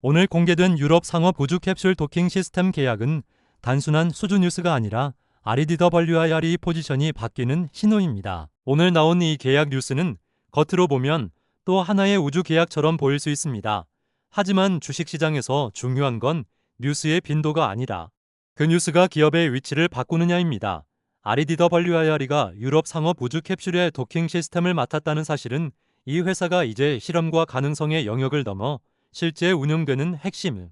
오늘 공개된 유럽 상업 우주 캡슐 도킹 시스템 계약은 단순한 수주 뉴스가 아니라 RDWR이 포지션이 바뀌는 신호입니다. 오늘 나온 이 계약 뉴스는 겉으로 보면 또 하나의 우주 계약처럼 보일 수 있습니다. 하지만 주식시장에서 중요한 건 뉴스의 빈도가 아니라 그 뉴스가 기업의 위치를 바꾸느냐입니다. RDWR가 유럽 상업 우주 캡슐의 도킹 시스템을 맡았다는 사실은 이 회사가 이제 실험과 가능성의 영역을 넘어 실제 운영되는 핵심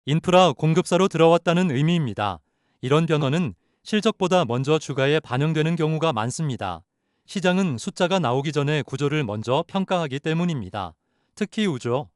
인프라 공급사로 들어왔다는 의미입니다. 이런 변화는 실적보다 먼저 주가에 반영되는 경우가 많습니다. 시장은 숫자가 나오기 전에 구조를 먼저 평가하기 때문입니다. 특히 우주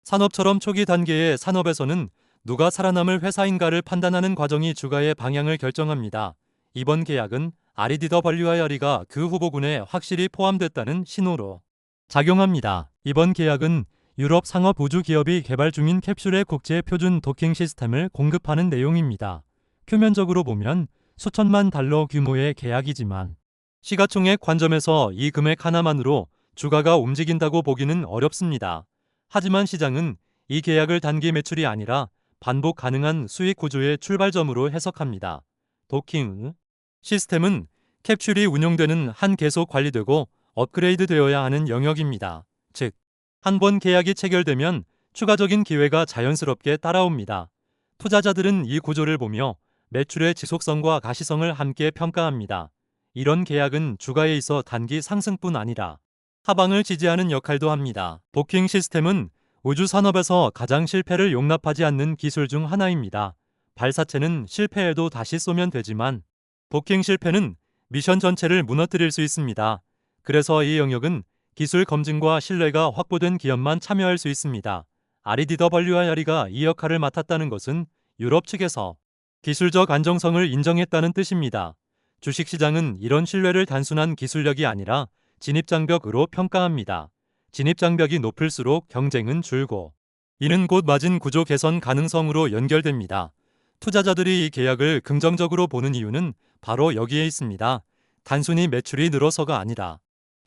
산업처럼 초기 단계의 산업에서는 누가 살아남을 회사인가를 판단하는 과정이 주가의 방향을 결정합니다. 이번 계약은 RDWR가 그 후보군에 확실히 포함됐다는 신호로 작용합니다. 이번 계약은 유럽 상업 우주 기업이 개발 중인 캡슐의 국제 표준 도킹 시스템을 공급하는 내용입니다. 표면적으로 보면 수천만 달러 규모의 계약이지만 시가총액 관점에서 이 금액 하나만으로 주가가 움직인다고 보기는 어렵습니다. 하지만 시장은 이 계약을 단기 매출이 아니라 반복 가능한 수익 구조의 출발점으로 해석합니다. 도킹 시스템은 캡슐이 운용되는 한 계속 관리되고 업그레이드 되어야 하는 영역입니다. 즉, 한 번 계약이 체결되면 추가적인 기회가 자연스럽게 따라옵니다. 투자자들은 이 구조를 보며 매출의 지속성과 가시성을 함께 평가합니다. 이런 계약은 주가에 있어 단기 상승뿐 아니라 하방을 지지하는 역할도 합니다. 도킹 시스템은 우주 산업에서 가장 실패를 용납하지 않는 기술 중 하나입니다. 발사체는 실패해도 다시 쏘면 되지만 도킹 실패는 미션 전체를 무너뜨릴 수 있습니다. 그래서 이 영역은 기술 검증과 신뢰가 확보된 기업만 참여할 수 있습니다. RDWR가 이 역할을 맡았다는 것은 유럽 측에서 기술적 안정성을 인정했다는 뜻입니다. 주식시장은 이런 신뢰를 단순한 기술력이 아니라 진입장벽으로 평가합니다. 진입장벽이 높을수록 경쟁은 줄고 이는 곧 마진 구조 개선 가능성으로 연결됩니다. 투자자들이 이 계약을 긍정적으로 보는 이유는 바로 여기에 있습니다. 단순히 매출이 늘어서가 아니라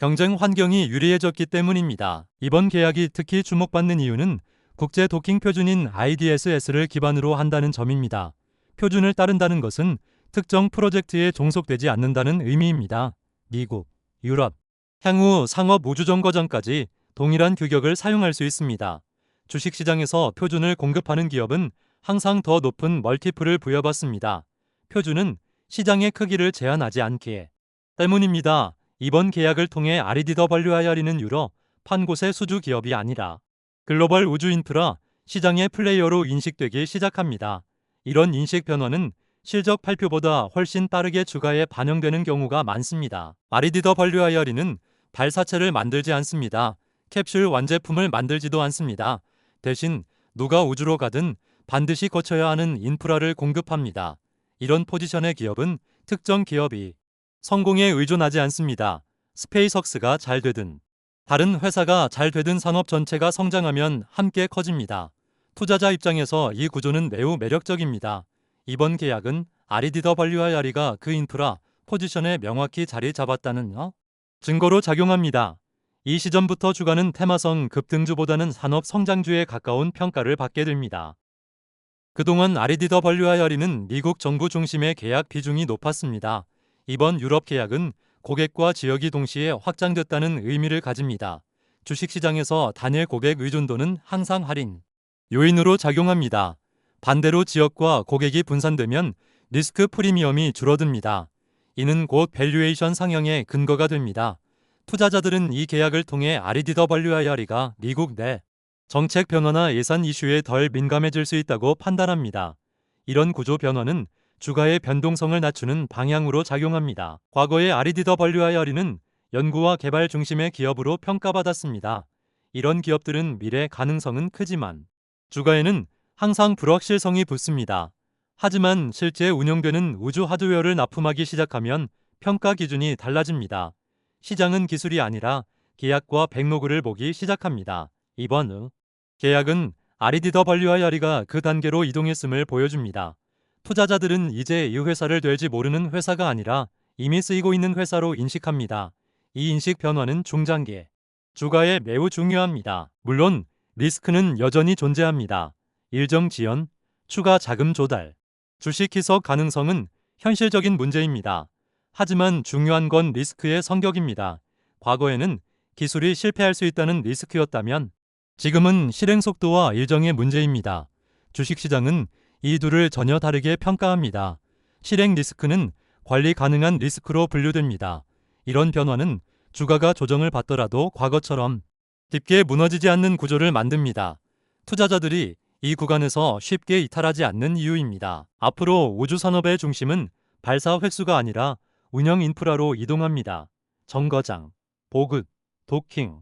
경쟁 환경이 유리해졌기 때문입니다. 이번 계약이 특히 주목받는 이유는 국제 도킹 표준인 IDSS를 기반으로 한다는 점입니다. 표준을 따른다는 것은 특정 프로젝트에 종속되지 않는다는 의미입니다. 미국, 유럽, 향후 상업 우주정거장까지 동일한 규격을 사용할 수 있습니다. 주식시장에서 표준을 공급하는 기업은 항상 더 높은 멀티플을 부여받습니다. 표준은 시장의 크기를 제한하지 않기 때문입니다. 이번 계약을 통해 RDWR는 유럽 한 곳의 수주 기업이 아니라 글로벌 우주 인프라 시장의 플레이어로 인식되기 시작합니다. 이런 인식 변화는 실적 발표보다 훨씬 빠르게 주가에 반영되는 경우가 많습니다. RDWR는 발사체를 만들지 않습니다. 캡슐 완제품을 만들지도 않습니다. 대신 누가 우주로 가든 반드시 거쳐야 하는 인프라를 공급합니다. 이런 포지션의 기업은 특정 기업이 성공에 의존하지 않습니다. 스페이스X가 잘 되든 다른 회사가 잘 되든 산업 전체가 성장하면 함께 커집니다. 투자자 입장에서 이 구조는 매우 매력적입니다. 이번 계약은 RDWR가 그 인프라 포지션에 명확히 자리 잡았다는 증거로 작용합니다. 이 시점부터 주가는 테마성 급등주보다는 산업 성장주에 가까운 평가를 받게 됩니다. 그동안 RDWR는 미국 정부 중심의 계약 비중이 높았습니다. 이번 유럽 계약은 고객과 지역이 동시에 확장됐다는 의미를 가집니다. 주식시장에서 단일 고객 의존도는 항상 할인 요인으로 작용합니다. 반대로 지역과 고객이 분산되면 리스크 프리미엄이 줄어듭니다. 이는 곧 밸류에이션 상향의 근거가 됩니다. 투자자들은 이 계약을 통해 RDWR가 미국 내 정책 변화나 예산 이슈에 덜 민감해질 수 있다고 판단합니다. 이런 구조 변화는 주가의 변동성을 낮추는 방향으로 작용합니다. 과거의 RDWR는 연구와 개발 중심의 기업으로 평가받았습니다. 이런 기업들은 미래 가능성은 크지만 주가에는 항상 불확실성이 붙습니다. 하지만 실제 운영되는 우주 하드웨어를 납품하기 시작하면 평가 기준이 달라집니다. 시장은 기술이 아니라 계약과 백로그를 보기 시작합니다. 이번 계약은 RDWR가 그 단계로 이동했음을 보여줍니다. 투자자들은 이제 이 회사를 될지 모르는 회사가 아니라 이미 쓰이고 있는 회사로 인식합니다. 이 인식 변화는 중장기 주가에 매우 중요합니다. 물론 리스크는 여전히 존재합니다. 일정 지연, 추가 자금 조달. 주식 희석 가능성은 현실적인 문제입니다. 하지만 중요한 건 리스크의 성격입니다. 과거에는 기술이 실패할 수 있다는 리스크였다면 지금은 실행 속도와 일정의 문제입니다. 주식시장은 이 둘을 전혀 다르게 평가합니다. 실행 리스크는 관리 가능한 리스크로 분류됩니다. 이런 변화는 주가가 조정을 받더라도 과거처럼 깊게 무너지지 않는 구조를 만듭니다. 투자자들이 이 구간에서 쉽게 이탈하지 않는 이유입니다. 앞으로 우주산업의 중심은 발사 횟수가 아니라 운영 인프라로 이동합니다. 정거장, 보급, 도킹,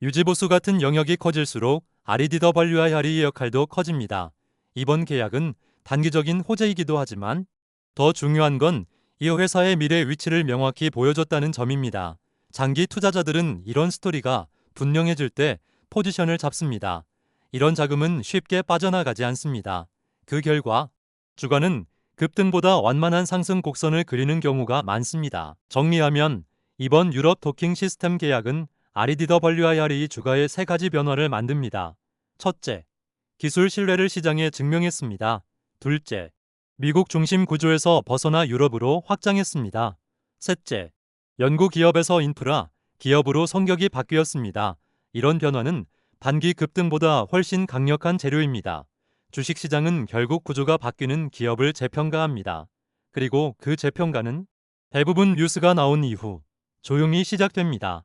유지보수 같은 영역이 커질수록 REDWIR의 역할도 커집니다. 이번 계약은 단기적인 호재이기도 하지만 더 중요한 건 이 회사의 미래 위치를 명확히 보여줬다는 점입니다. 장기 투자자들은 이런 스토리가 분명해질 때 포지션을 잡습니다. 이런 자금은 쉽게 빠져나가지 않습니다. 그 결과 주가는 급등보다 완만한 상승 곡선을 그리는 경우가 많습니다. 정리하면 이번 유럽 도킹 시스템 계약은 REDWIR의 주가의 세 가지 변화를 만듭니다. 첫째, 기술 신뢰를 시장에 증명했습니다. 둘째, 미국 중심 구조에서 벗어나 유럽으로 확장했습니다. 셋째, 연구 기업에서 인프라, 기업으로 성격이 바뀌었습니다. 이런 변화는 단기 급등보다 훨씬 강력한 재료입니다. 주식시장은 결국 구조가 바뀌는 기업을 재평가합니다. 그리고 그 재평가는 대부분 뉴스가 나온 이후 조용히 시작됩니다.